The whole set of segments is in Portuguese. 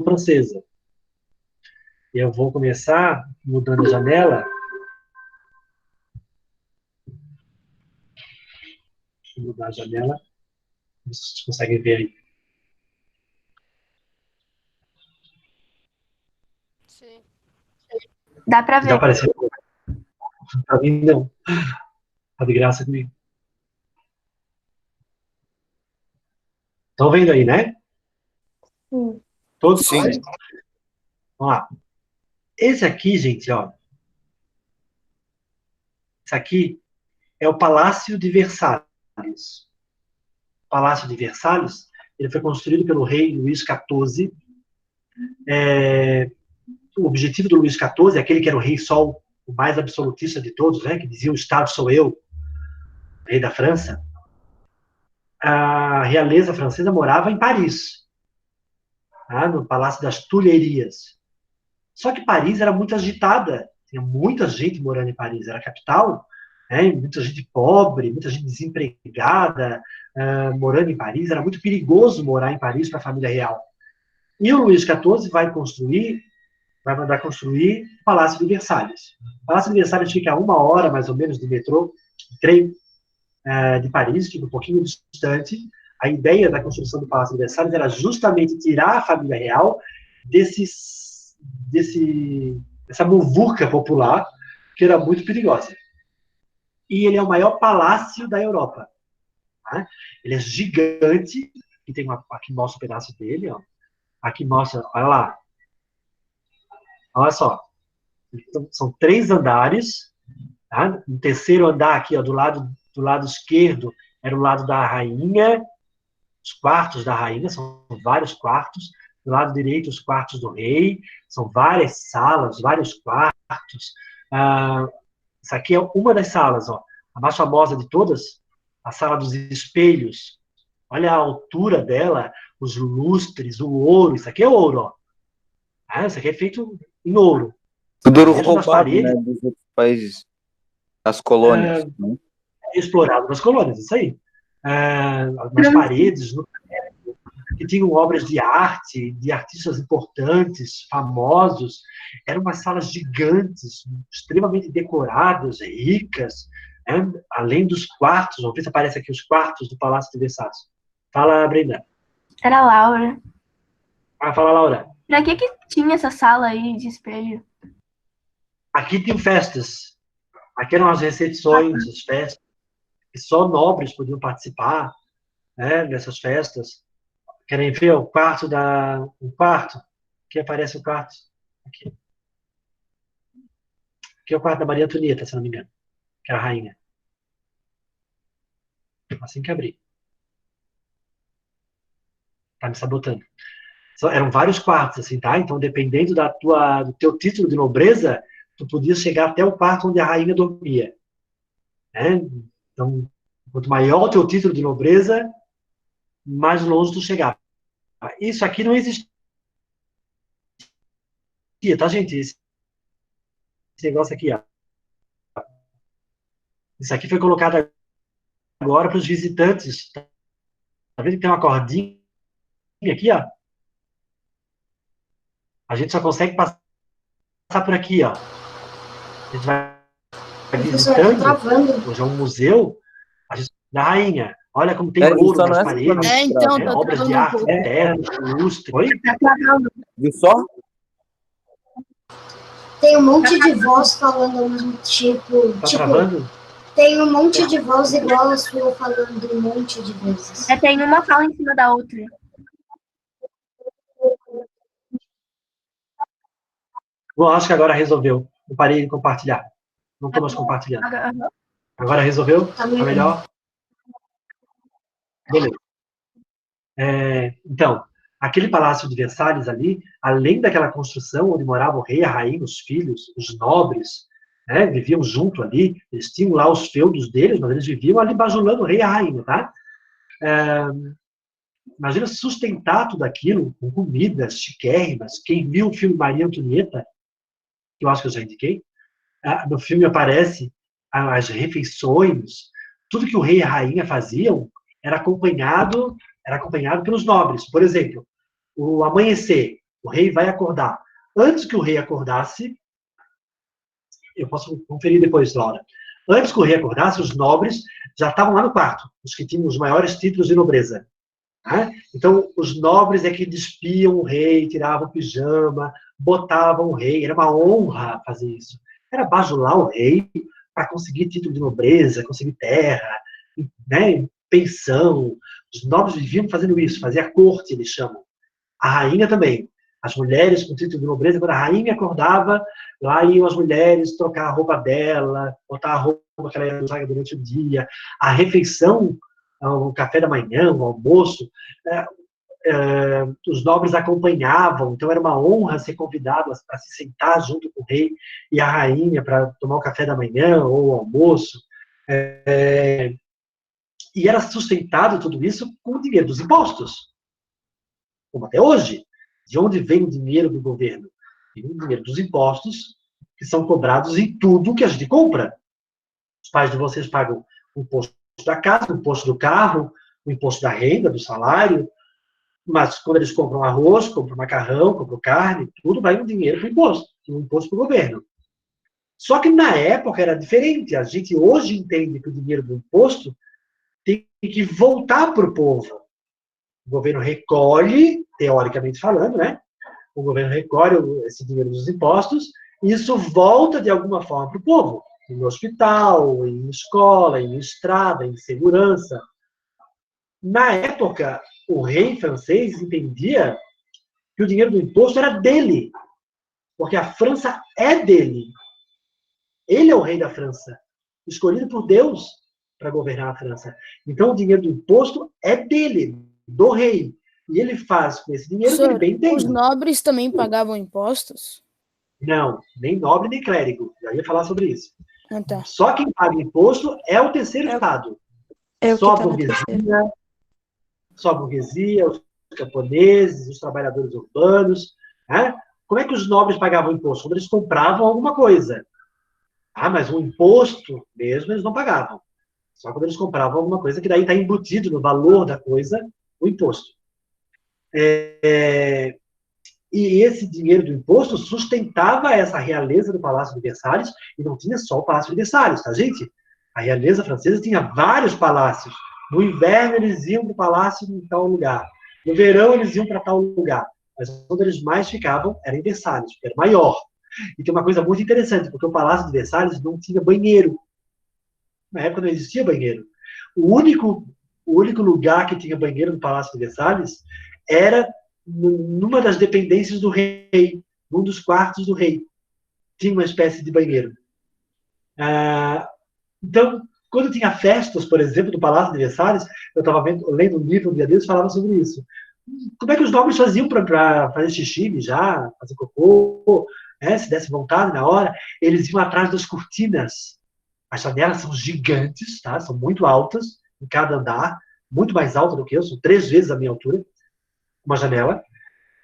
Francesa. Eu vou começar mudando a janela. Deixa eu mudar a janela. Vocês conseguem ver aí. Sim. Dá pra Tá ver. aparecendo? Pra mim, não. Tá de graça comigo. Estão vendo aí, né? Sim. Todos? Sim. Vamos lá. Esse aqui, gente, ó. Esse aqui é o Palácio de Versalhes. O Palácio de Versalhes, ele foi construído pelo rei Luís XIV. O objetivo do Luís XIV, aquele que era o rei sol, o mais absolutista de todos, né, que dizia o Estado sou eu, rei da França, a realeza francesa morava em Paris, tá, no Palácio das Tulherias. Só que Paris era muito agitada, tinha muita gente morando em Paris, era a capital, né, muita gente pobre, muita gente desempregada, morando em Paris, era muito perigoso morar em Paris para a família real. E o Luís XIV vai mandar construir o Palácio de Versalhes. O Palácio de Versalhes fica a 1 hora, mais ou menos, de metrô, de trem, de Paris, fica um pouquinho distante. A ideia da construção do Palácio de Versalhes era justamente tirar a família real dessa muvuca popular, que era muito perigosa. E ele é o maior palácio da Europa. Tá? Ele é gigante, e tem aqui mostra um pedaço dele, ó. Aqui mostra, olha lá. Olha só. São 3 andares. Tá? No terceiro andar aqui, ó, do lado esquerdo, era o lado da rainha, os quartos da rainha, são vários quartos. Do lado direito, os quartos do rei, são várias salas, vários quartos. Essa aqui é uma das salas, ó, a mais famosa de todas, a sala dos espelhos. Olha a altura dela, os lustres, o ouro. Isso aqui é ouro, ó. Isso aqui é feito em ouro. Tudo Mesmo nas roubado, paredes, né, dos outros países, das colônias. Né? explorado nas colônias, isso aí. Nas paredes, que tinham obras de arte, de artistas importantes, famosos. Eram umas salas gigantes, extremamente decoradas, ricas, né? Além dos quartos. Vamos ver se aparece aqui os quartos do Palácio de Versalhes. Fala, Brenda. Era a Laura. Fala, Laura. Pra que tinha essa sala aí de espelho? Aqui tem festas. Aqui eram as recepções, as festas. Que só nobres podiam participar, né, dessas festas. Querem ver o quarto o quarto? Aqui aparece o quarto. Aqui. Aqui é o quarto da Maria Antonieta, se não me engano. Que era a rainha. Assim que abri. Tá me sabotando. Eram vários quartos, assim, tá? Então, dependendo do teu título de nobreza, tu podia chegar até o quarto onde a rainha dormia. Né? Então, quanto maior o teu título de nobreza, mais longe tu chegava. Isso aqui não existia, tá, gente? Esse negócio aqui, ó. Isso aqui foi colocado agora para os visitantes. Tá vendo que tem uma cordinha aqui, ó? A gente só consegue passar por aqui, ó. A gente vai visitando, hoje é um museu, da rainha. Olha como tem ouro nas paredes, Então, né? Obras de arte, teto, lustre. Oi? Viu só? Tem um monte de voz falando ao mesmo tipo. Tá travando? Tem um monte de voz igual a sua falando um monte de vezes. Tem uma fala em cima da outra. Bom, acho que agora resolveu. Eu parei de compartilhar. Não estou mais compartilhando. Agora resolveu? Tá melhor? Beleza. Então, aquele Palácio de Versalhes ali, além daquela construção onde morava o rei, a rainha, os filhos, os nobres, né, viviam junto ali, eles tinham lá os feudos deles, mas eles viviam ali bajulando o rei e a rainha, tá? Imagina sustentar tudo aquilo com comidas chiquérrimas. Quem viu o filme Maria Antonieta, que eu acho que eu já indiquei, no filme aparece as refeições, tudo que o rei e a rainha faziam era acompanhado pelos nobres. Por exemplo, o amanhecer. O rei vai acordar. Antes que o rei acordasse, eu posso conferir depois, Laura. Antes que o rei acordasse, os nobres já estavam lá no quarto, os que tinham os maiores títulos de nobreza. Né? Então, os nobres é que despiam o rei, tiravam o pijama, botavam o rei. Era uma honra fazer isso. Era bajular o rei para conseguir título de nobreza, conseguir terra, né? Pensão. Os nobres viviam fazendo isso, fazia a corte, eles chamam. A rainha também. As mulheres com título de nobreza, quando a rainha acordava, lá iam as mulheres trocar a roupa dela, botar a roupa que ela ia usar durante o dia. A refeição, o café da manhã, o almoço, os nobres acompanhavam, então era uma honra ser convidado a se sentar junto com o rei e a rainha para tomar o café da manhã ou o almoço. E era sustentado tudo isso com o dinheiro dos impostos, como até hoje. De onde vem o dinheiro do governo? Vem o dinheiro dos impostos, que são cobrados em tudo que a gente compra. Os pais de vocês pagam o imposto da casa, o imposto do carro, o imposto da renda, do salário, mas quando eles compram arroz, compram macarrão, compram carne, tudo vai um dinheiro para o imposto, um imposto para o governo. Só que na época era diferente. A gente hoje entende que o dinheiro do imposto tem que voltar para o povo. O governo recolhe, teoricamente falando, né? O governo recolhe esse dinheiro dos impostos e isso volta de alguma forma para o povo. Em hospital, em escola, em estrada, em segurança. Na época, o rei francês entendia que o dinheiro do imposto era dele, porque a França é dele. Ele é o rei da França, escolhido por Deus para governar a França. Então, o dinheiro do imposto é dele, do rei. E ele faz com esse dinheiro que ele bem tem. Os nobres também pagavam impostos? Não, nem nobre nem clérigo. Já ia falar sobre isso. Ah, tá. Só quem paga imposto é o terceiro estado. Só a burguesia, os camponeses, os trabalhadores urbanos. Né? Como é que os nobres pagavam imposto? Quando eles compravam alguma coisa. Mas o imposto mesmo eles não pagavam. Só quando eles compravam alguma coisa, que daí está embutido no valor da coisa o imposto. E esse dinheiro do imposto sustentava essa realeza do Palácio de Versalhes, e não tinha só o Palácio de Versalhes, tá, gente? A realeza francesa tinha vários palácios. No inverno, eles iam para o palácio em tal lugar. No verão, eles iam para tal lugar. Mas onde eles mais ficavam era em Versalhes, porque era maior. E tem uma coisa muito interessante, porque o Palácio de Versalhes não tinha banheiro. Na época não existia banheiro. O único lugar que tinha banheiro no Palácio de Versalhes era numa das dependências do rei, num dos quartos do rei. Tinha uma espécie de banheiro. Então, quando tinha festas, por exemplo, no Palácio de Versalhes, eu estava lendo um livro um dia desses, falava sobre isso. Como é que os nobres faziam para fazer xixi, mijar, fazer cocô, se desse vontade na hora? Eles iam atrás das cortinas. As janelas são gigantes, tá? São muito altas, em cada andar, muito mais alta do que eu, são 3 vezes a minha altura, uma janela.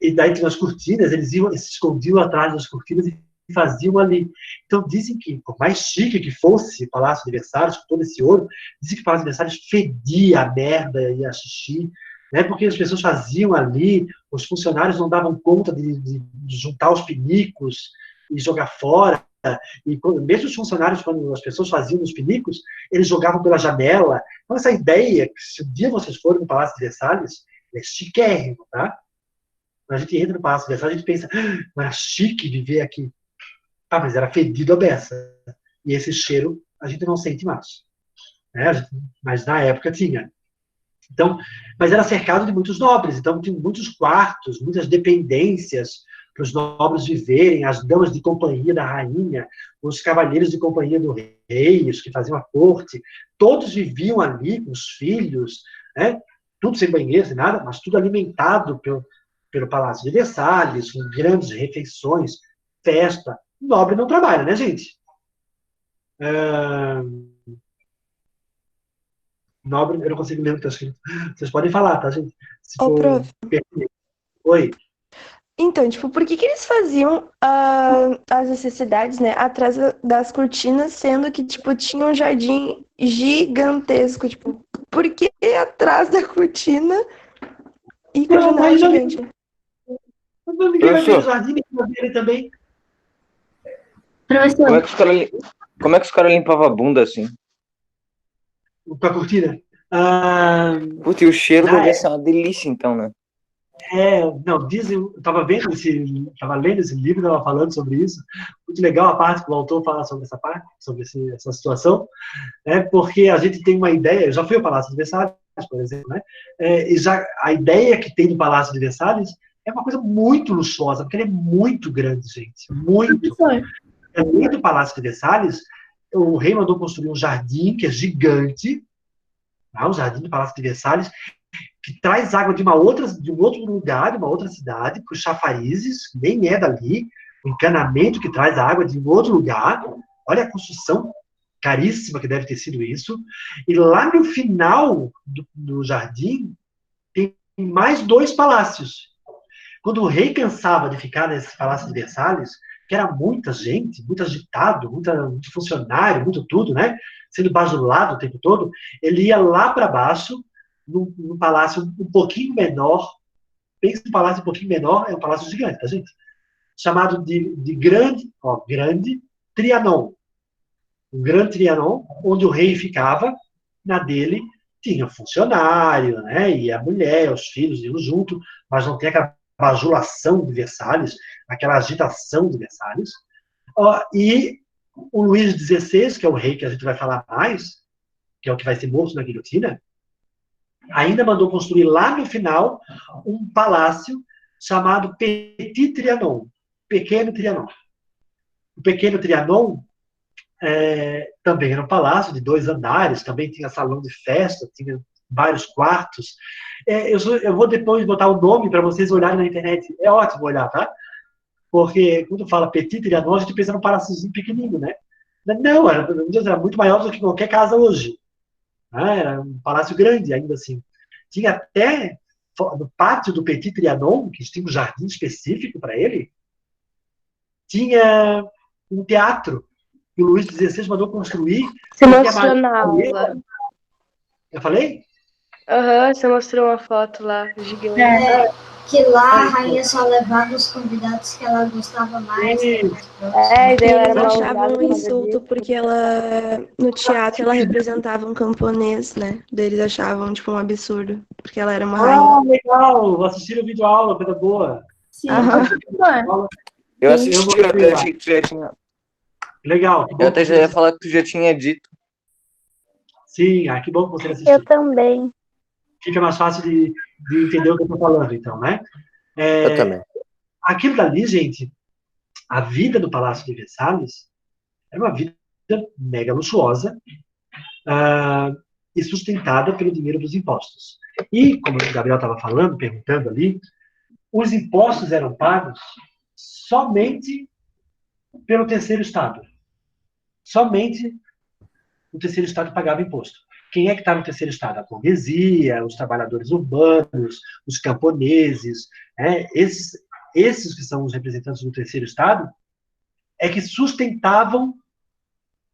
E daí tinha as cortinas, eles se escondiam atrás das cortinas e faziam ali. Então dizem que, por mais chique que fosse o Palácio de Versalhes, com todo esse ouro, dizem que o Palácio de Versalhes fedia a merda e a xixi, né? Porque as pessoas faziam ali, os funcionários não davam conta de juntar os pinicos e jogar fora. E mesmo os funcionários, quando as pessoas faziam os pinicos, eles jogavam pela janela. Então essa ideia, que se um dia vocês forem no Palácio de Versalhes, é chiquérrimo, tá? Quando a gente entra no Palácio de Versalhes, a gente pensa, não era chique viver aqui. Mas era fedido a beça. E esse cheiro a gente não sente mais. Né? Mas na época tinha. Então, mas era cercado de muitos nobres, então tinha muitos quartos, muitas dependências para os nobres viverem, as damas de companhia da rainha, os cavalheiros de companhia do rei, os que faziam a corte, todos viviam ali com os filhos, né? Tudo sem banheiro, sem nada, mas tudo alimentado pelo Palácio de Versalhes, com grandes refeições, festa. Nobre não trabalha, né, gente? Nobre, eu não consigo ler o que está escrito. Vocês podem falar, tá, gente? Prof. Oi. Então, tipo, por que eles faziam as necessidades, né, atrás das cortinas, sendo que, tipo, tinha um jardim gigantesco, tipo, por que atrás da cortina e com a janela gigante? Ninguém vai ver o Professor, jardim, ninguém vai ver ele também. Professor, como é que os caras limpavam a bunda assim? Com a cortina. Putz, e o cheiro Na deve ser uma delícia, então, né? Não, dizem, eu estava lendo esse livro, estava falando sobre isso. Muito legal a parte que o autor fala sobre essa parte, sobre essa situação, né? Porque a gente tem uma ideia. Eu já fui ao Palácio de Versalhes, por exemplo, né? E já a ideia que tem do Palácio de Versalhes é uma coisa muito luxuosa, porque ele é muito grande, gente, muito. professor, Além do Palácio de Versalhes, o rei mandou construir um jardim que é gigante, tá? O jardim do Palácio de Versalhes, que traz água de um outro lugar, de uma outra cidade, para os chafarizes, que nem é dali, o encanamento que traz a água de um outro lugar. Olha a construção caríssima que deve ter sido isso. E lá no final do jardim, tem mais 2 palácios. Quando o rei cansava de ficar nesse Palácio de Versalhes, que era muita gente, muito agitado, muito funcionário, muito tudo, né? Sendo bajulado o tempo todo, ele ia lá para baixo, num palácio um pouquinho menor. Pensa num palácio um pouquinho menor, é um palácio gigante, tá, gente? Chamado de Grande Trianon. O Grande Trianon, onde o rei ficava, na dele tinha funcionário, né? E a mulher, os filhos iam junto, mas não tem aquela bajulação de Versalhes, aquela agitação de Versalhes. E o Luís XVI, que é o rei que a gente vai falar mais, que é o que vai ser morto na guilhotina, ainda mandou construir lá no final um palácio chamado Petit Trianon, Pequeno Trianon. O Pequeno Trianon também era um palácio de 2 andares, também tinha salão de festa, tinha vários quartos. Eu vou depois botar o nome para vocês olharem na internet. É ótimo olhar, tá? Porque quando fala Petit Trianon, a gente pensa num paláciozinho pequenininho, né? Não, era muito maior do que qualquer casa hoje. Era um palácio grande, ainda assim. Tinha até, no pátio do Petit Trianon, que tinha um jardim específico para ele, tinha um teatro que o Luís XVI mandou construir. Se emocionava. Eu falei? Aham, você mostrou uma foto lá, gigante. Que lá a rainha só levava os convidados que ela gostava mais. Sim. E daí ela era Eles mal achavam usada um insulto porque ela, no teatro, ela representava um camponês, né? Daí eles achavam, tipo, um absurdo, porque ela era uma rainha. Legal! Assistiram o vídeo aula, coisa boa. sim, Aham. professor. Eu Eu assisti, vou eu até pegar. achei que tu já tinha. Legal. Que bom Eu até que já você ia falar que tu já tinha dito. Sim, que bom que você assistiu. Eu também. Fica mais fácil de entender o que eu estou falando, então, né? Eu também. Aquilo dali, gente, a vida do Palácio de Versalhes era uma vida mega luxuosa e sustentada pelo dinheiro dos impostos. E, como o Gabriel estava falando, perguntando ali, os impostos eram pagos somente pelo terceiro Estado. Somente o terceiro Estado pagava imposto. Quem é que está no terceiro Estado? A burguesia, os trabalhadores urbanos, os camponeses, esses que são os representantes do terceiro Estado, é que sustentavam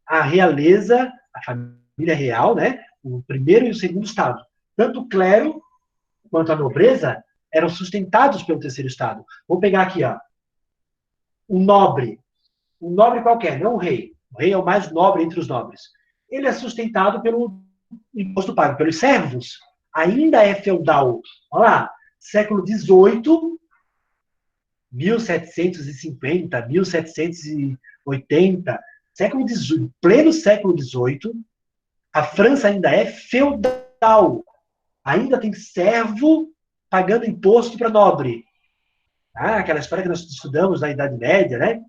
a realeza, a família real, né? O primeiro e o segundo Estado. Tanto o clero quanto a nobreza eram sustentados pelo terceiro Estado. Vou pegar aqui, ó, um nobre qualquer, não o rei. O rei é o mais nobre entre os nobres. Ele é sustentado pelo imposto pago pelos servos. Ainda é feudal. Olha lá, século XVIII, 1750, 1780, século XVIII, pleno século XVIII, a França ainda é feudal. Ainda tem servo pagando imposto para nobre. Aquela história que nós estudamos na Idade Média, né?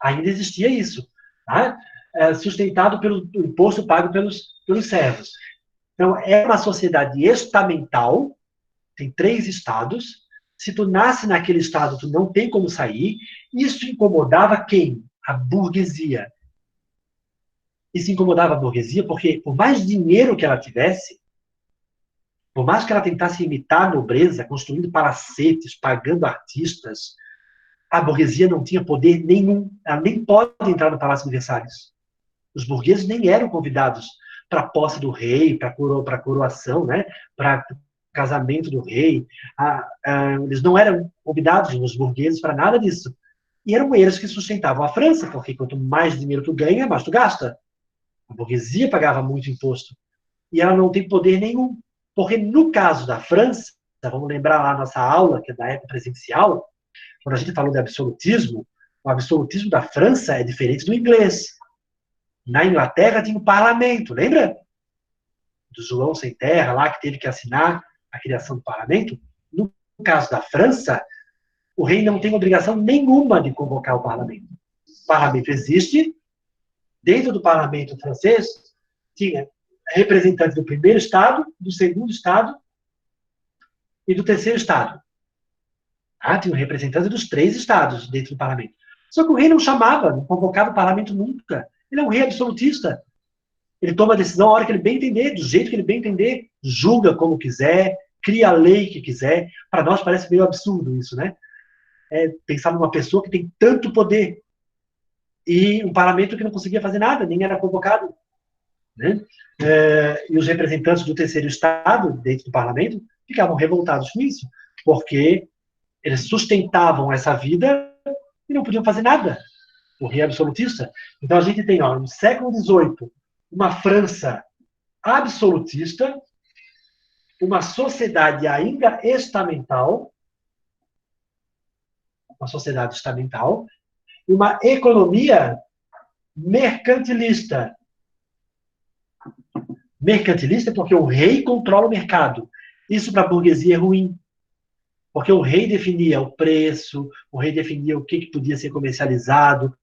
Ainda existia isso. Tá? Sustentado pelo imposto pago pelos servos. Então, é uma sociedade estamental, tem 3 estados. Se tu nasce naquele estado, tu não tem como sair. Isso incomodava quem? A burguesia. Isso incomodava a burguesia porque, por mais dinheiro que ela tivesse, por mais que ela tentasse imitar a nobreza, construindo palacetes, pagando artistas, a burguesia não tinha poder nenhum. Ela nem pode entrar no Palácio de Versalhes. Os burgueses nem eram convidados para a posse do rei, para a coroação, né? Para casamento do rei, eles não eram convidados, os burgueses, para nada disso. E eram eles que sustentavam a França, porque quanto mais dinheiro tu ganha, mais tu gasta. A burguesia pagava muito imposto. E ela não tem poder nenhum. Porque no caso da França, vamos lembrar lá a nossa aula, que é da época presidencial, quando a gente falou de absolutismo, o absolutismo da França é diferente do inglês. Na Inglaterra tinha o parlamento, lembra? Do João Sem Terra, lá que teve que assinar a criação do parlamento. No caso da França, o rei não tem obrigação nenhuma de convocar o parlamento. O parlamento existe. Dentro do parlamento francês, tinha representantes do primeiro estado, do segundo estado e do terceiro estado. Tinha um representante dos 3 estados dentro do parlamento. Só que o rei não chamava, não convocava o parlamento nunca. Ele é um rei absolutista. Ele toma a decisão a hora que ele bem entender, do jeito que ele bem entender, julga como quiser, cria a lei que quiser. Para nós parece meio absurdo isso, né? Pensar numa pessoa que tem tanto poder e um parlamento que não conseguia fazer nada, nem era convocado. Né? E os representantes do terceiro estado, dentro do parlamento, ficavam revoltados com isso, porque eles sustentavam essa vida e não podiam fazer nada. O rei absolutista. Então a gente tem, no século XVIII, uma França absolutista, uma sociedade ainda estamental, e uma economia mercantilista. Mercantilista porque o rei controla o mercado. Isso para a burguesia é ruim. Porque o rei definia o preço, o rei definia o que podia ser comercializado,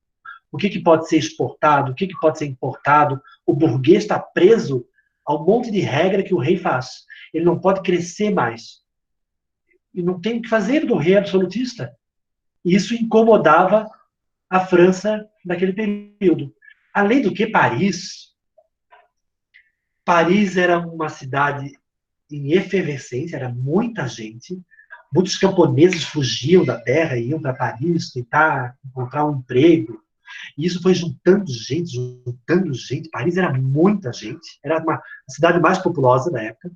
o que pode ser exportado, o que pode ser importado. O burguês está preso ao monte de regra que o rei faz. Ele não pode crescer mais. E não tem o que fazer do rei absolutista. Isso incomodava a França naquele período. Além do que, Paris era uma cidade em efervescência, era muita gente. Muitos camponeses fugiam da terra e iam para Paris tentar encontrar um emprego. E isso foi juntando gente. Paris era muita gente. Era a cidade mais populosa da época.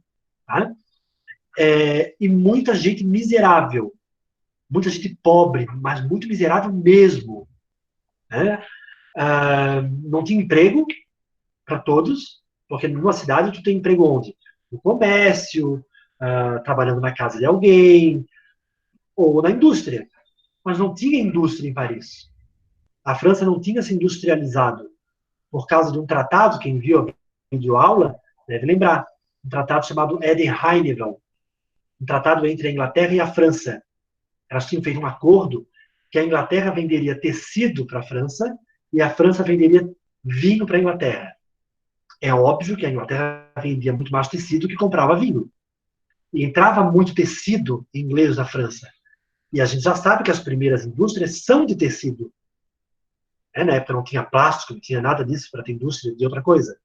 Tá? E muita gente miserável. Muita gente pobre, mas muito miserável mesmo. Né? Não tinha emprego para todos, porque numa cidade tu tem emprego onde? No comércio, trabalhando na casa de alguém, ou na indústria. Mas não tinha indústria em Paris. A França não tinha se industrializado por causa de um tratado, quem viu a videoaula deve lembrar, um tratado chamado Eden-Heineville, um tratado entre a Inglaterra e a França. Elas tinham feito um acordo que a Inglaterra venderia tecido para a França e a França venderia vinho para a Inglaterra. É óbvio que a Inglaterra vendia muito mais tecido que comprava vinho. E entrava muito tecido inglês na França. E a gente já sabe que as primeiras indústrias são de tecido. Na época não tinha plástico, não tinha nada disso para ter indústria de outra coisa.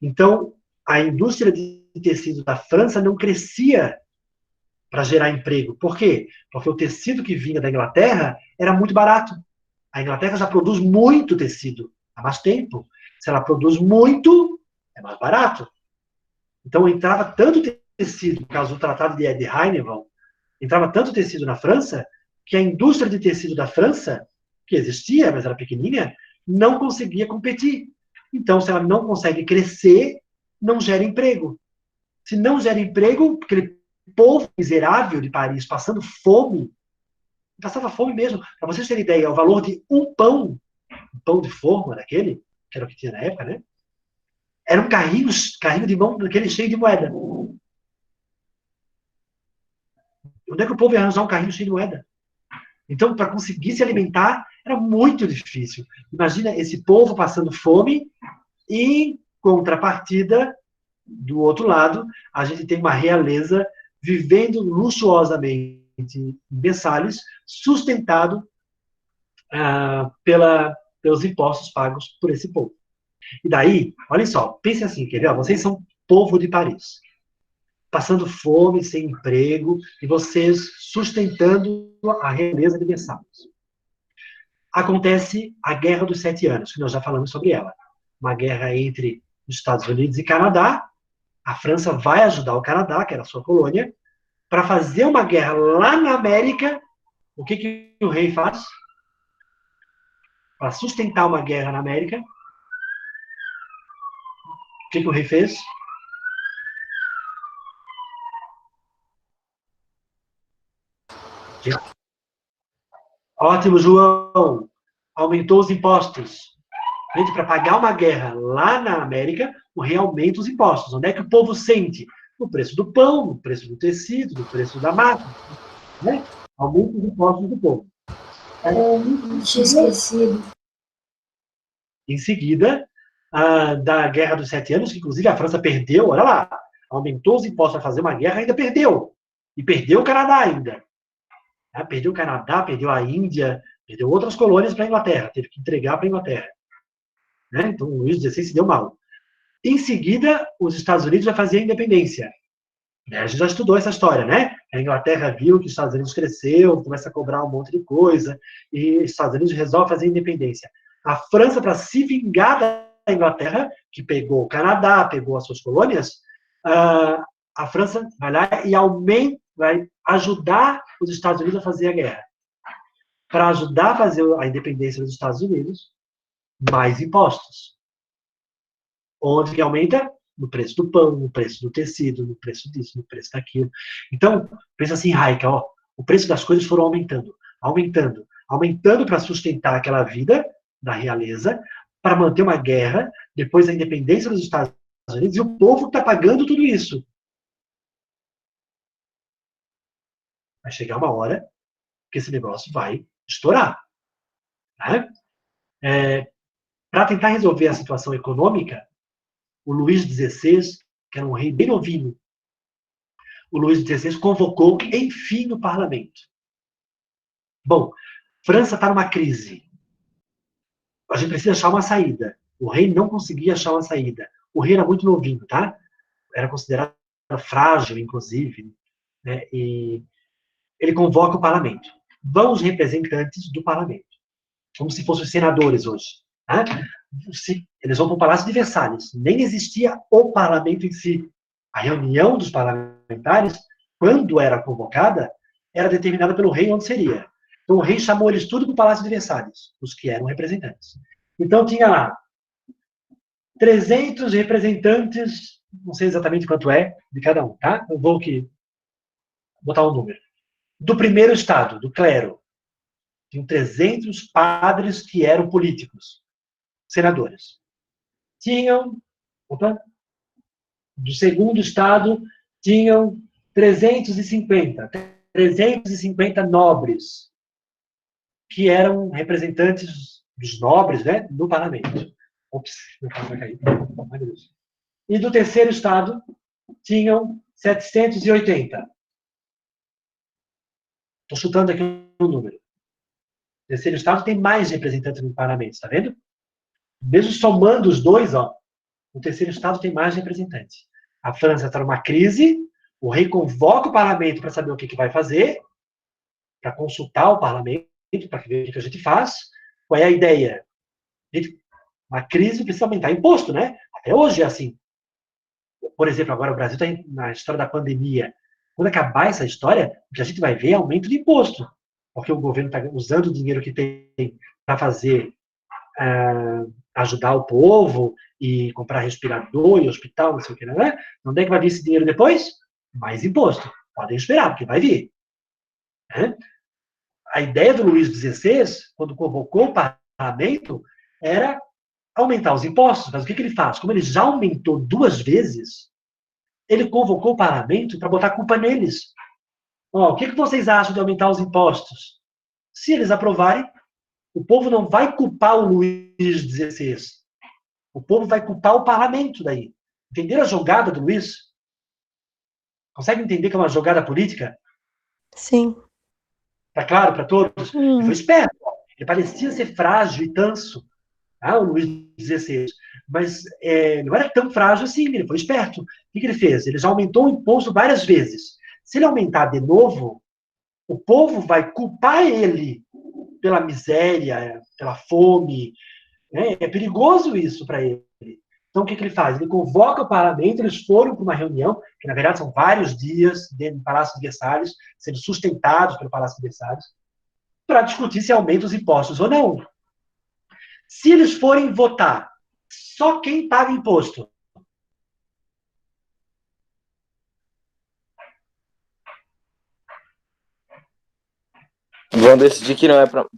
Então, a indústria de tecido da França não crescia para gerar emprego. Por quê? Porque o tecido que vinha da Inglaterra era muito barato. A Inglaterra já produz muito tecido há mais tempo. Se ela produz muito, é mais barato. Então, entrava tanto tecido, por causa do Tratado de Eden-Heineville, entrava tanto tecido na França, que a indústria de tecido da França, que existia, mas era pequenininha, não conseguia competir. Então, se ela não consegue crescer, não gera emprego. Se não gera emprego, aquele povo miserável de Paris passando fome, passava fome mesmo. Para vocês terem ideia, o valor de um pão de forma daquele, que era o que tinha na época, né? Era um carrinho de mão daquele cheio de moeda. Onde é que o povo ia arranjar um carrinho cheio de moeda? Então, para conseguir se alimentar, era muito difícil. Imagina esse povo passando fome e, em contrapartida, do outro lado, a gente tem uma realeza vivendo luxuosamente em Versalhes, sustentado pelos impostos pagos por esse povo. E daí, olha só, pense assim, quer ver? Vocês são povo de Paris, passando fome, sem emprego, e vocês sustentando a realeza de Versalhes. Acontece a Guerra dos 7 Anos, que nós já falamos sobre ela. Uma guerra entre os Estados Unidos e Canadá, A França vai ajudar o Canadá, que era a sua colônia, para fazer uma guerra lá na América. O que o rei faz? Para sustentar uma guerra na América, o que o rei fez? Ótimo, João. Aumentou os impostos. Gente, para pagar uma guerra lá na América, o rei aumenta os impostos. Onde é que o povo sente? No preço do pão, no preço do tecido, no preço da máquina. Né? Aumenta os impostos do povo. Tinha esquecido. Em seguida, da Guerra dos 7 Anos, que inclusive a França perdeu, olha lá, aumentou os impostos para fazer uma guerra, ainda perdeu. E perdeu o Canadá ainda. Perdeu o Canadá, perdeu a Índia, perdeu outras colônias para a Inglaterra, teve que entregar para a Inglaterra. Né? Então, o Luís XVI se deu mal. Em seguida, os Estados Unidos vai fazer a independência. A gente já estudou essa história, né? A Inglaterra viu que os Estados Unidos cresceu, começa a cobrar um monte de coisa, e os Estados Unidos resolve fazer a independência. A França, para se vingar da Inglaterra, que pegou o Canadá, pegou as suas colônias, a França vai lá e vai ajudar os Estados Unidos a fazer a guerra. Para ajudar a fazer a independência dos Estados Unidos, mais impostos. Onde que aumenta? No preço do pão, no preço do tecido, no preço disso, no preço daquilo. Então, pensa assim, Raika, ó, o preço das coisas foram aumentando, aumentando, aumentando para sustentar aquela vida da realeza, para manter uma guerra, depois da independência dos Estados Unidos, e o povo está pagando tudo isso. Vai chegar uma hora que esse negócio vai estourar. Né? Para tentar resolver a situação econômica, o Luís XVI, que era um rei bem novinho, o Luís XVI convocou, enfim, o parlamento. Bom, França está numa crise. A gente precisa achar uma saída. O rei não conseguia achar uma saída. O rei era muito novinho, tá? Era considerado frágil, inclusive. Né? E ele convoca o parlamento. Vão os representantes do parlamento. Como se fossem os senadores hoje. Tá? Eles vão para o Palácio de Versalhes. Nem existia o parlamento em si. A reunião dos parlamentares, quando era convocada, era determinada pelo rei onde seria. Então o rei chamou eles tudo para o Palácio de Versalhes, os que eram representantes. Então tinha lá 300 representantes, não sei exatamente quanto é, de cada um, tá? Eu vou aqui botar um número. Do primeiro estado, do clero, tinham 300 padres que eram políticos, senadores. Tinham, do segundo estado, tinham 350 nobres, que eram representantes dos nobres, né, do parlamento. Ops, meu carro vai cair. Ai, meu Deus. E do terceiro estado, tinham 780. Estou chutando aqui um número. O terceiro estado tem mais representantes no parlamento, está vendo? Mesmo somando os dois, ó, o terceiro estado tem mais representantes. A França está numa crise, o rei convoca o parlamento para saber o que vai fazer, para consultar o parlamento, para ver o que a gente faz. Qual é a ideia? Uma crise precisa aumentar imposto, né? Até hoje é assim. Por exemplo, agora o Brasil está na história da pandemia. Quando acabar essa história, o que a gente vai ver é aumento de imposto. Porque o governo está usando o dinheiro que tem para fazer, ajudar o povo e comprar respirador e hospital, não sei o que, né? Onde é que vai vir esse dinheiro depois? Mais imposto. Podem esperar, porque vai vir. Né? A ideia do Luís XVI, quando convocou o parlamento, era aumentar os impostos. Mas o que ele faz? Como ele já aumentou 2 vezes, ele convocou o parlamento para botar a culpa neles. O que vocês acham de aumentar os impostos? Se eles aprovarem, o povo não vai culpar o Luís XVI. O povo vai culpar o parlamento daí. Entenderam a jogada do Luís? Consegue entender que é uma jogada política? Sim. Tá claro para todos? Ele foi esperto. Ele parecia ser frágil e tanso, o Luís XVI. Mas não era tão frágil assim, ele foi esperto. O que ele fez? Ele já aumentou o imposto várias vezes. Se ele aumentar de novo, o povo vai culpar ele pela miséria, pela fome. É perigoso isso para ele. Então, o que ele faz? Ele convoca o parlamento, eles foram para uma reunião, que na verdade são vários dias dentro do Palácio de Versalhes, sendo sustentados pelo Palácio de Versalhes, para discutir se aumenta os impostos ou não. Se eles forem votar, só quem paga imposto. Vão decidir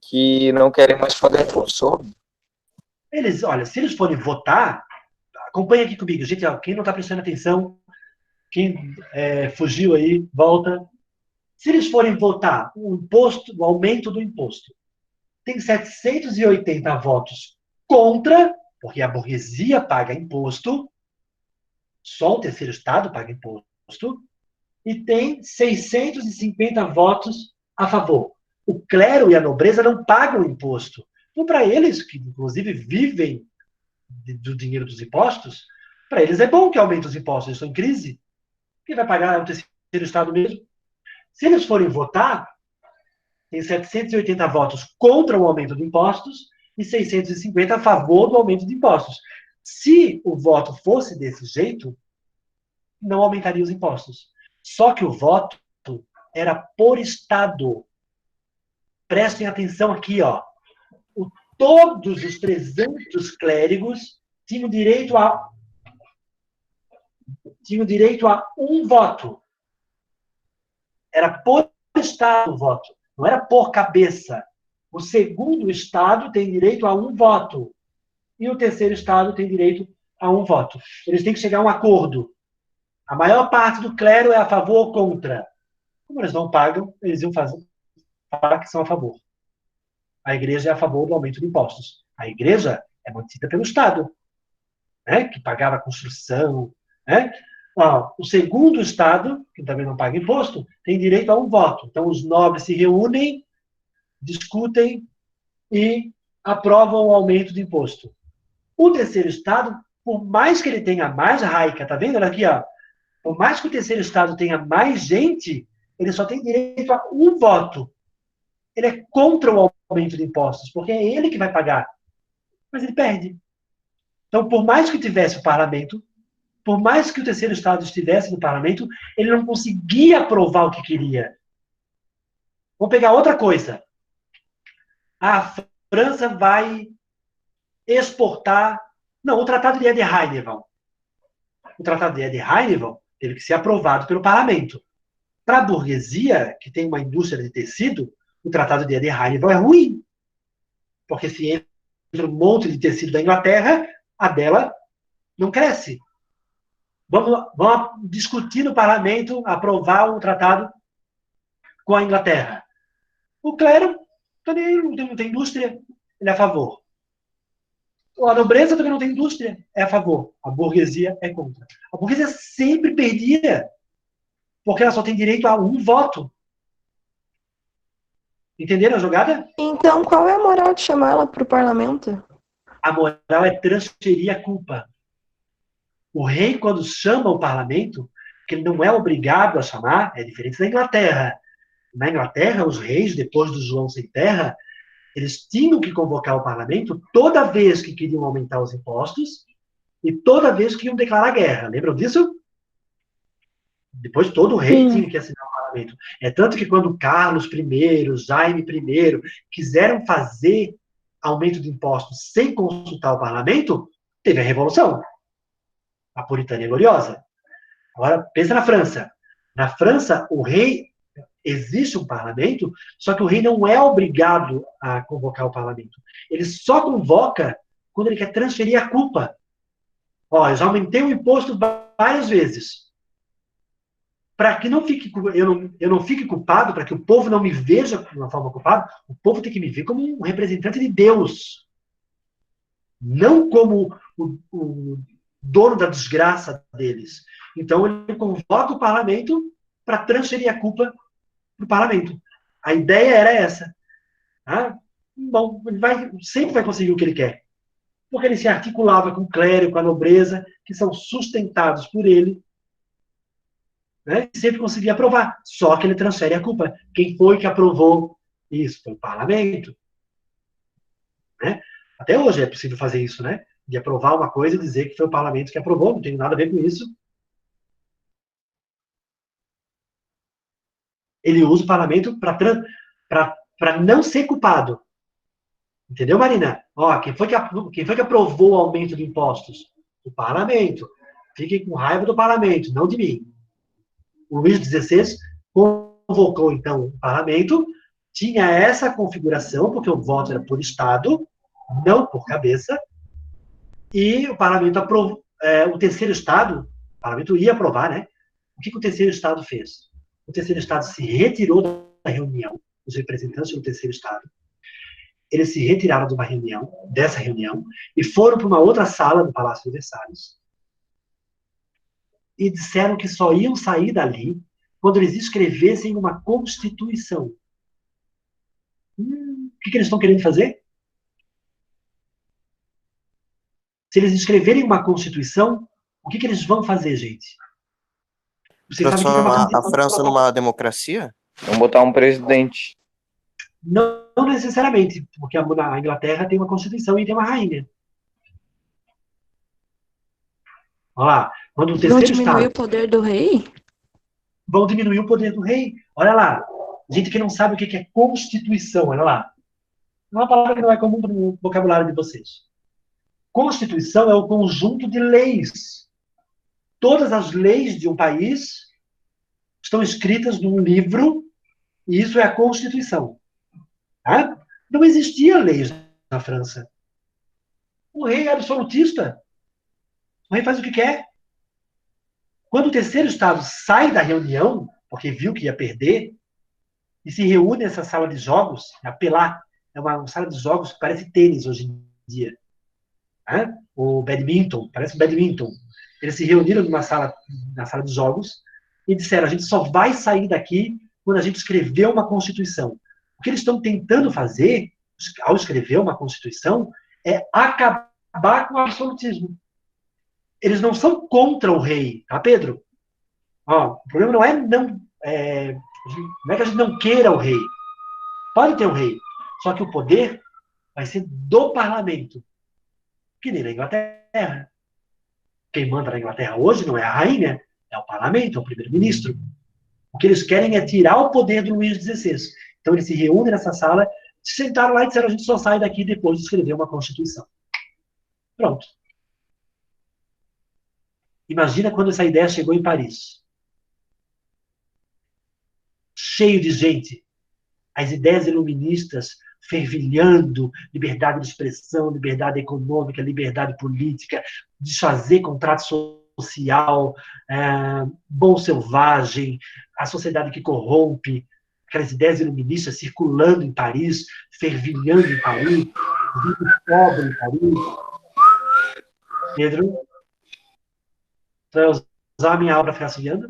que não querem mais pagar imposto. Olha, se eles forem votar, acompanha aqui comigo, gente, ó, quem não está prestando atenção, quem fugiu aí, volta. Se eles forem votar o aumento do imposto, tem 780 votos contra, porque a burguesia paga imposto, só o terceiro estado paga imposto, e tem 650 votos a favor. O clero e a nobreza não pagam imposto. Então, para eles, que inclusive vivem do dinheiro dos impostos, para eles é bom que aumente os impostos, eles estão em crise. Quem vai pagar é o terceiro estado mesmo. Se eles forem votar, tem 780 votos contra o aumento de impostos e 650 a favor do aumento de impostos. Se o voto fosse desse jeito, não aumentaria os impostos. Só que o voto era por estado. Prestem atenção aqui, ó. Todos os 300 clérigos tinham direito a um voto. Era por estado o voto, não era por cabeça. O segundo estado tem direito a um voto. E o terceiro estado tem direito a um voto. Eles têm que chegar a um acordo. A maior parte do clero é a favor ou contra. Como eles não pagam, eles iam falar que são a favor. A igreja é a favor do aumento de impostos. A igreja é mantida pelo Estado, né, que pagava a construção. Né? O segundo Estado, que também não paga imposto, tem direito a um voto. Então, os nobres se reúnem, discutem e aprovam o aumento de imposto. O terceiro Estado, por mais que ele tenha mais raica, tá vendo? Olha aqui, ó. Por mais que o terceiro Estado tenha mais gente, ele só tem direito a um voto. Ele é contra o aumento de impostos, porque é ele que vai pagar. Mas ele perde. Então, por mais que tivesse o parlamento, por mais que o terceiro Estado estivesse no parlamento, ele não conseguia aprovar o que queria. Vamos pegar outra coisa. A França vai exportar... Não, o Tratado de Eder-Heineval. O Tratado de Eder-Heineval teve que ser aprovado pelo parlamento. Para a burguesia, que tem uma indústria de tecido, o Tratado de Eder-Heineval é ruim. Porque se entra um monte de tecido da Inglaterra, a dela não cresce. Vamos discutir no parlamento, aprovar um tratado com a Inglaterra. O clero também não tem indústria, ele é a favor. A nobreza também não tem indústria, é a favor. A burguesia é contra. A burguesia sempre perdia, porque ela só tem direito a um voto. Entenderam a jogada? Então, qual é a moral de chamar ela para o parlamento? A moral é transferir a culpa. O rei, quando chama o parlamento, que ele não é obrigado a chamar, é diferente da Inglaterra. Na Inglaterra, os reis, depois do João Sem Terra, eles tinham que convocar o parlamento toda vez que queriam aumentar os impostos e toda vez que iam declarar guerra. Lembram disso? Depois todo rei tinha que assinar o parlamento. É tanto que quando Carlos I, Jaime I quiseram fazer aumento de impostos sem consultar o parlamento, teve a Revolução. A Puritânia Gloriosa. Agora, pensa na França. Na França, o rei, existe um parlamento, só que o rei não é obrigado a convocar o parlamento. Ele só convoca quando ele quer transferir a culpa. Ó, eu já aumentei o imposto várias vezes. Para que eu não fique culpado, para que o povo não me veja de uma forma culpada, o povo tem que me ver como um representante de Deus. Não como o dono da desgraça deles. Então, ele convoca o parlamento para transferir a culpa para o parlamento. A ideia era essa. Ah, bom, ele sempre vai conseguir o que ele quer. Porque ele se articulava com o clero, com a nobreza, que são sustentados por ele, né, e sempre conseguia aprovar. Só que ele transfere a culpa. Quem foi que aprovou isso? Foi o parlamento. Né? Até hoje é possível fazer isso, né? de aprovar uma coisa e dizer que foi o parlamento que aprovou, não tem nada a ver com isso. Ele usa o parlamento para não ser culpado. Entendeu, Marina? Ó, quem foi que aprovou o aumento de impostos? O parlamento. Fiquem com raiva do parlamento, não de mim. O Luís XVI convocou, então, o parlamento, tinha essa configuração, porque o voto era por Estado, não por cabeça, e o parlamento aprovou, o terceiro Estado, o parlamento ia aprovar, né? O que o terceiro Estado fez? O terceiro Estado se retirou da reunião, os representantes do terceiro Estado, eles se retiraram dessa reunião, e foram para uma outra sala do Palácio de Versalhes, e disseram que só iam sair dali quando eles escrevessem uma Constituição. O que eles estão querendo fazer? Se eles escreverem uma Constituição, o que eles vão fazer, gente? Vocês sabem o que é uma Transformar a Constituição? França numa democracia? Vamos botar um presidente. Não necessariamente, porque a Inglaterra tem uma Constituição e tem uma rainha. Olha lá, quando o Não terceiro diminui Estado o poder do rei? vão diminuir o poder do rei. Olha lá, gente que não sabe o que é Constituição, olha lá. É uma palavra que não é comum no vocabulário de vocês. Constituição é o conjunto de leis. Todas as leis de um país estão escritas num livro, e isso é a Constituição. Tá? Não existia leis na França. O rei é absolutista. O rei faz o que quer. Quando o terceiro Estado sai da reunião, porque viu que ia perder, e se reúne nessa sala de jogos, apelar, é uma sala de jogos que parece tênis hoje em dia. Né? O badminton, parece badminton. Eles se reuniram na sala de jogos e disseram, a gente só vai sair daqui quando a gente escrever uma Constituição. O que eles estão tentando fazer, ao escrever uma Constituição, é acabar com o absolutismo. Eles não são contra o rei, tá, Pedro? Ó, o problema não é que a gente não queira o rei. Pode ter o rei, só que o poder vai ser do parlamento. Que nem na Inglaterra. Quem manda na Inglaterra hoje não é a rainha, é o parlamento, é o primeiro-ministro. O que eles querem é tirar o poder do Luís XVI. Então eles se reúnem nessa sala, se sentaram lá e disseram, a gente só sai daqui depois de escrever uma Constituição. Pronto. Imagina quando essa ideia chegou em Paris. Cheio de gente. As ideias iluministas fervilhando, liberdade de expressão, liberdade econômica, liberdade política, desfazer contrato social, bom selvagem, a sociedade que corrompe, aquelas ideias iluministas circulando em Paris, fervilhando em Paris, vida pobre em Paris. Pedro? Você vai usar a minha aula para ficar assoviando?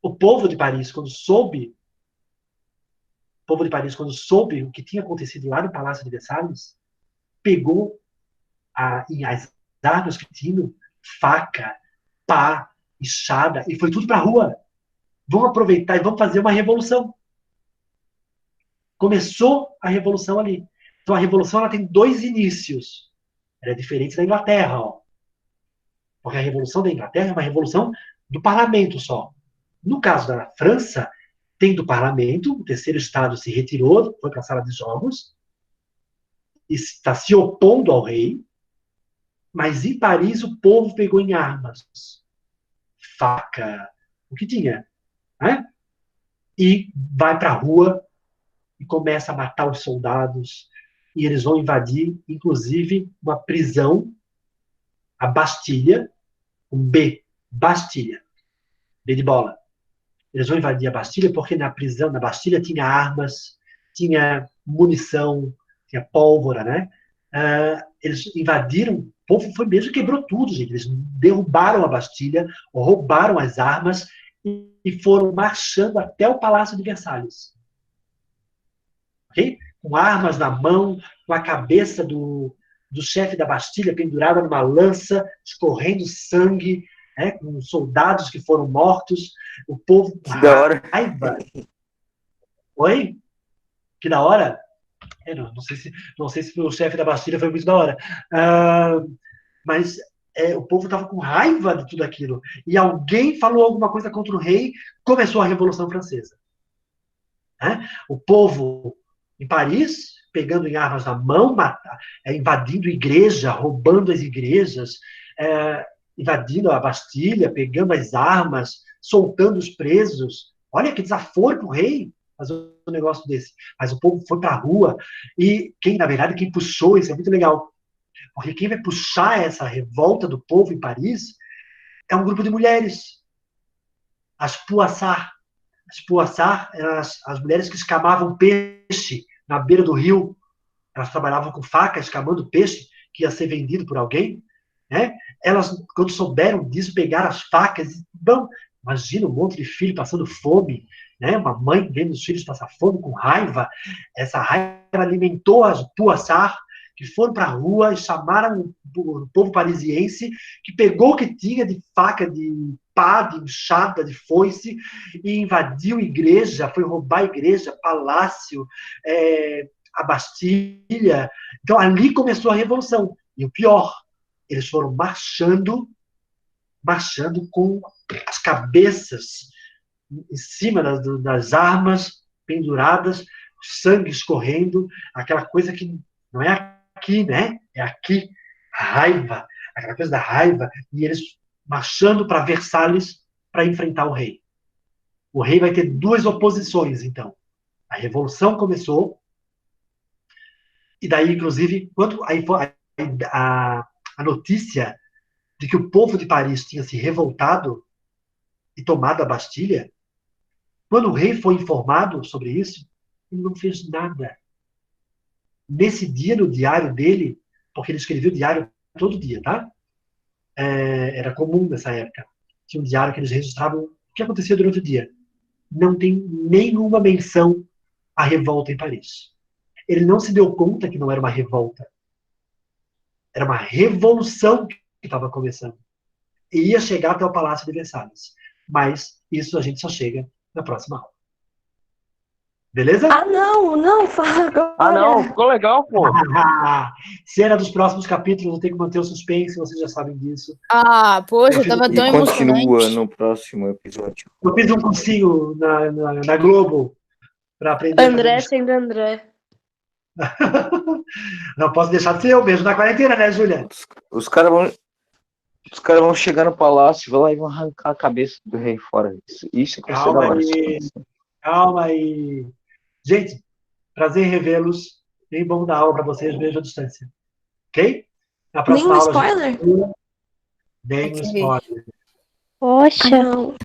O povo de Paris, quando soube o que tinha acontecido lá no Palácio de Versalhes, pegou as armas que tinham, faca, pá, enxada, e foi tudo para a rua. Vamos aproveitar e vamos fazer uma revolução. Começou a revolução ali. Então a revolução ela tem dois inícios. Ela é diferente da Inglaterra, ó. Porque a revolução da Inglaterra é uma revolução do parlamento só. No caso da França, tem do parlamento, o terceiro Estado se retirou, foi para a sala de jogos, e está se opondo ao rei, mas em Paris o povo pegou em armas, faca, o que tinha, né? E vai para a rua e começa a matar os soldados, e eles vão invadir, inclusive, uma prisão, a Bastilha, um B, Bastilha, B de bola. Eles vão invadir a Bastilha porque na prisão, na Bastilha, tinha armas, tinha munição, tinha pólvora, né? Eles invadiram, o povo foi mesmo, quebrou tudo, gente. Eles derrubaram a Bastilha, roubaram as armas e foram marchando até o Palácio de Versalhes. Ok? Com armas na mão, com a cabeça do chefe da Bastilha pendurada numa lança, escorrendo sangue, né, com soldados que foram mortos, o povo com raiva. Oi? Que da hora? Não sei se o chefe da Bastilha foi muito da hora. Mas o povo estava com raiva de tudo aquilo. E alguém falou alguma coisa contra o rei, começou a Revolução Francesa. Né? O povo em Paris, pegando em armas na mão, invadindo igreja, roubando as igrejas, invadindo a Bastilha, pegando as armas, soltando os presos. Olha que desaforo para o rei fazer um negócio desse. Mas o povo foi para a rua e na verdade, quem puxou, isso é muito legal, porque quem vai puxar essa revolta do povo em Paris é um grupo de mulheres, as Poissards. As Poissards eram as mulheres que escamavam peixe na beira do rio. Elas trabalhavam com faca, escamando peixe que ia ser vendido por alguém. Né? Elas, quando souberam disso, pegaram as facas e, imagina um monte de filho passando fome, né? Uma mãe vendo os filhos passar fome com raiva. Essa raiva alimentou as Poissards, que foram para a rua e chamaram o povo parisiense, que pegou o que tinha de faca, de pá, de enxada, de foice, e invadiu igreja, foi roubar a igreja, palácio, a Bastilha. Então, ali começou a Revolução. E o pior, eles foram marchando com as cabeças em cima das armas penduradas, sangue escorrendo, aquela coisa que não é aqui, né? É aqui, a raiva, aquela coisa da raiva, e eles marchando para Versalhes para enfrentar o rei. O rei vai ter duas oposições, então. A Revolução começou, e daí, inclusive, quando a notícia de que o povo de Paris tinha se revoltado e tomado a Bastilha, quando o rei foi informado sobre isso, ele não fez nada. Nesse dia, no diário dele, porque ele escrevia o diário todo dia, tá? Era comum nessa época. Tinha um diário que eles registravam o que acontecia durante o dia. Não tem nenhuma menção à revolta em Paris. Ele não se deu conta que não era uma revolta. Era uma revolução que estava começando. E ia chegar até o Palácio de Versalhes. Mas isso a gente só chega na próxima aula. Beleza? Não, fala agora. Ah, não, ficou legal, pô. Se era dos próximos capítulos, eu tenho que manter o suspense, vocês já sabem disso. Poxa, tava E tão continua emocionante. no próximo episódio. Eu fiz um cursinho na Globo para aprender André a sendo André. Não posso deixar de ser eu mesmo na quarentena, né, Júlia? Os caras vão chegar no palácio, vão lá e vão arrancar a cabeça do rei fora. Isso que vai ser da hora. Calma aí. Gente, prazer em revê-los. Bem bom dar aula para vocês, beijo à distância. Ok? Na próxima Nem um aula. spoiler? Nem um spoiler. Poxa. Não.